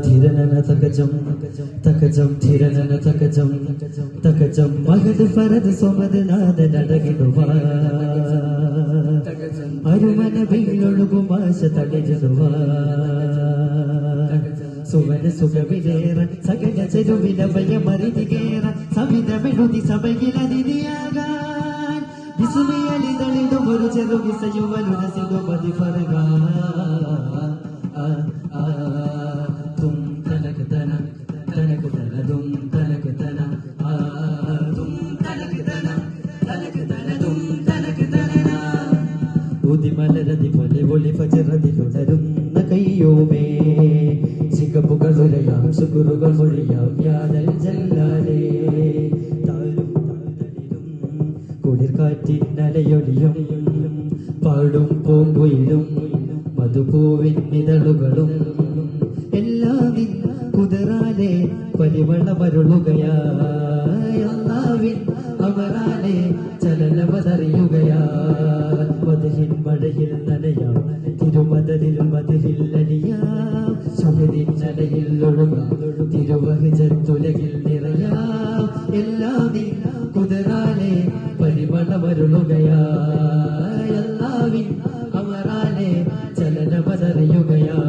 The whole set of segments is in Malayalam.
ധീരനന തകജം തകജം ധീരനന തകജം തകജം മഹദ് ഫറദ് സ്വമദ് നാദ നടകിടുവ അരുമന ബില്ലൊഴുകുമാശ തടയിടുവ സുവന സുഖവിലേറ സകല ചെരുവില ഭയമറിതികേറ സവിധമെഴുതി സഭയിലതിഥിയാകാൻ വിസുമയലിതളിടും ഒരു ചെറുവിസയുവലുരസിടും മതിഫറുക ൊളി ഫജറതിലുണരുന്ന കയ്യോമേ ശിഖപ്പുകളുരയാം ശുക്രുകൾ മൊഴിയാം യാദൽ ജല്ലാലേ താഴും താഴ്തലിലും കുളിർക്കാറ്റിനലയൊലിയും പാടും പൂങ്കുയിലും മധുപൂവിൻ നിതളുകളും എല്ലാം കുതിരാലെ പരിമളമരുളുകയായി അല്ലാവിൻ അമരാലെ ചലനമതറിയുകയാ മദഹിൻ മഴയിൽ നനയാം തിരുമദലിൽ മതിലിൽ അലിയാം സുഹദിൻ നനയിൽ ഒഴുകാം തിരുവഹിജത്തുലകിൽ നിറയാം എല്ലാം കുതിരാലെ പരിമളമരുളുകയായി അല്ലാവിൻ അമരാലെ ചലനമതറിയുകയാ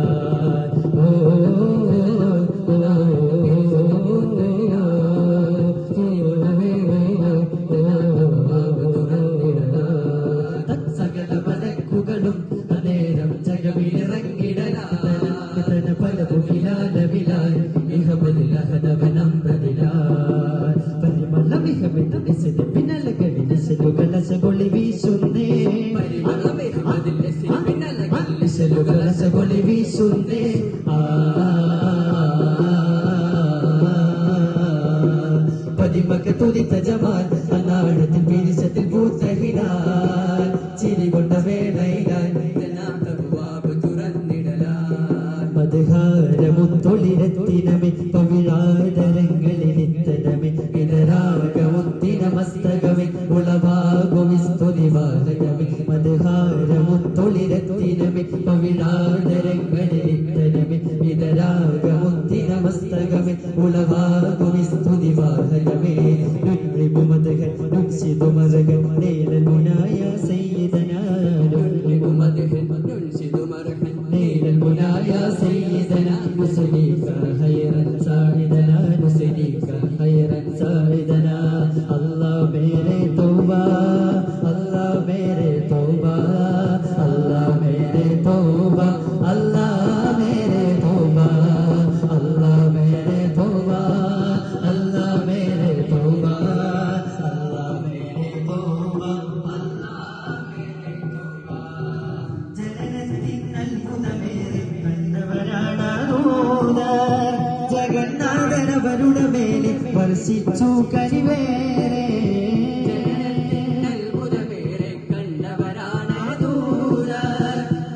പതിമകത്തുരിത്ത ജമാൽ അനാടത്തിൽ പിരിശത്തിൽ പൂത്തഹിടാൻ ചിരികൊണ്ട വേളയിലാൻ മധുഹാരമുത്തൊളിരത്തിനമേ പവിഴാതരങ്ങളിലിത്തനമേ വിനരാഗമുത്തിന മസ്തകമേ ഉളവാകുവിസ്തുതിവാഹകമേ മധുഹാരമുത്തൊളിരത്തിനമേ പവിഴാതരങ്ങളിലിത്തനമേ വിനരാഗമുത്തിന മസ്തകമേ ഉളവാകുവിസ്തുതിവാഹകമേ നുൻറിബു മദഹൻ നുൻസിദു മറഹൻ നേലൽ മുനായ സയ്യിദനാ നുൻറിബു മദഹൻ നുൻസിദു മറഹൻ നേലൽ മുനായ സയ്യിദനാ نسليك خيرا سعيدنا نسليك خيرا سعيدنا الله मेरे तौबा الله मेरे तौबा الله मेरे तौबा الله मेरे तौबा الله मेरे तौबा الله मेरे तौबा الله मेरे तौबा الله मेरे तौबा ജനനത്തിൻ അത്ഭുത മേരെ കണ്ടവരാണ് ജഗന്നാഥനവരുടെ മേലെ വർഷിച്ചു കരിവേറെ അത്ഭുതമേറെ കണ്ടവരാണ് ദൂര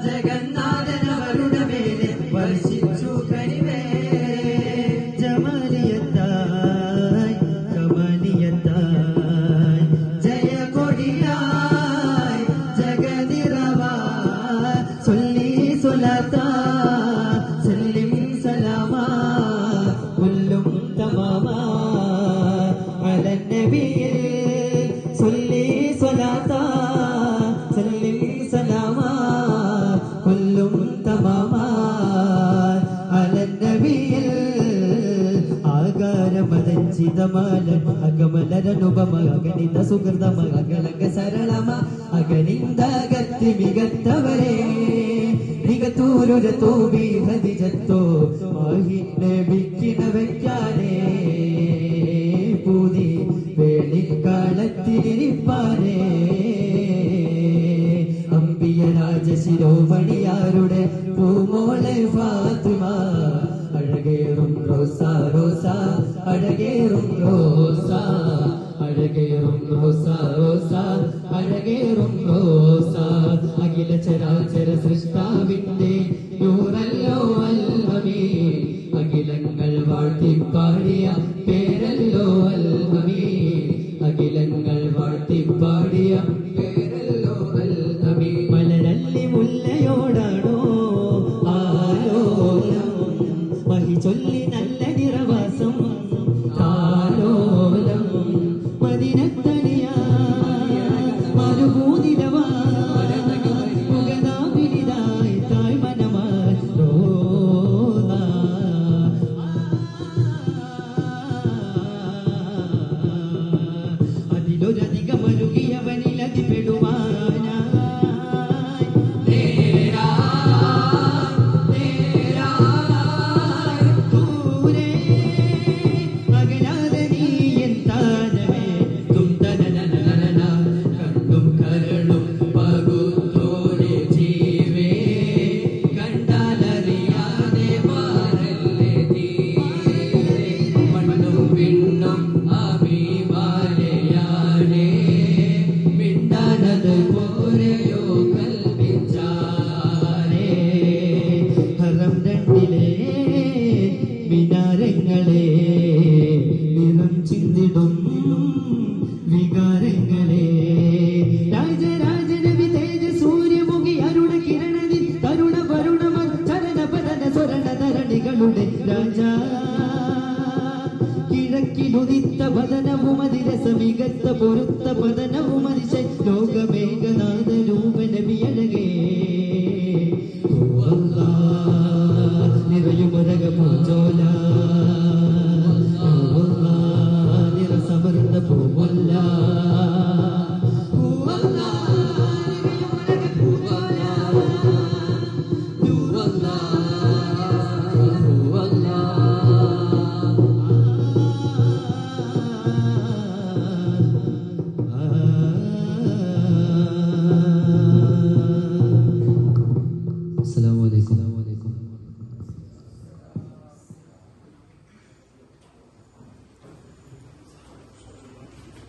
ജഗന്നാഥനവരുടെ മേലെ വർഷിച്ചു കരിവേറെ ജമാലിയത്തായി കമാലിയത്തായി ജയകൊടിയായി ജഗതിറവായി സൊല്ലി സൊലാത്താ അകമലരനുപമകനിത സുഹൃതമകളക സരളമ അകനിന്ദകത്തി മികത്തവരെ മികത്തൂരുര തോബി ഹദിജത്തോ മാഹിനബിക്കിന വയ്ക്കാനേ പൂതി വേളിക്കാലത്തിരിപ്പാനേ അമ്പിയ രാജശിരോമണിയാരുടെ പൂമോളെ ഫാത്തിമ അഴകേറും റോസാ റോസാ അഴകേറും റോസാ അഴകേറും റോസാ റോസാ അഴകേറും റോസാ അഖില ചരാചര സൃഷ്ടാവിന്റെ നൂറല്ലോ അൽഹമീൻ അഖിലങ്ങൾ വാഴ്ത്തിപ്പാടിയ പേരല്ലോ അൽഹമീൻ അഖിലങ്ങൾ വാഴ്ത്തിപ്പാടിയ പേരല്ലോ അൽഹമീൻ മലരല്ലി മുല്ലയോടാണോ ആലോലം മഹി ചൊല്ലി നല്ല നിറവാസം താലോലം മദിനത്തണിയ മരുഭൂതിരവാ മുഖനാവിലിതായി തായ് മനമായി അതിലൊരധികം മരുകിയവനിലതിപ്പെടുവാനായി വികാരങ്ങളെ നിറം ചിന്തിടും വികാരങ്ങളെ രാജരാജനവി തേജ സൂര്യമുഖി അരുണ കിരണതി തരുണ വരുണമ ചരണ പതന സ്വരണ ധരണികളുടെ രാജ കിഴക്കിലുദിത്ത പതനവും അതിരസമികത്ത പൊരുത്ത പതനവും അതിശ ലോകമേഘനാഥ രൂപനവിയഴകേ നിറയുമരക പൂജോല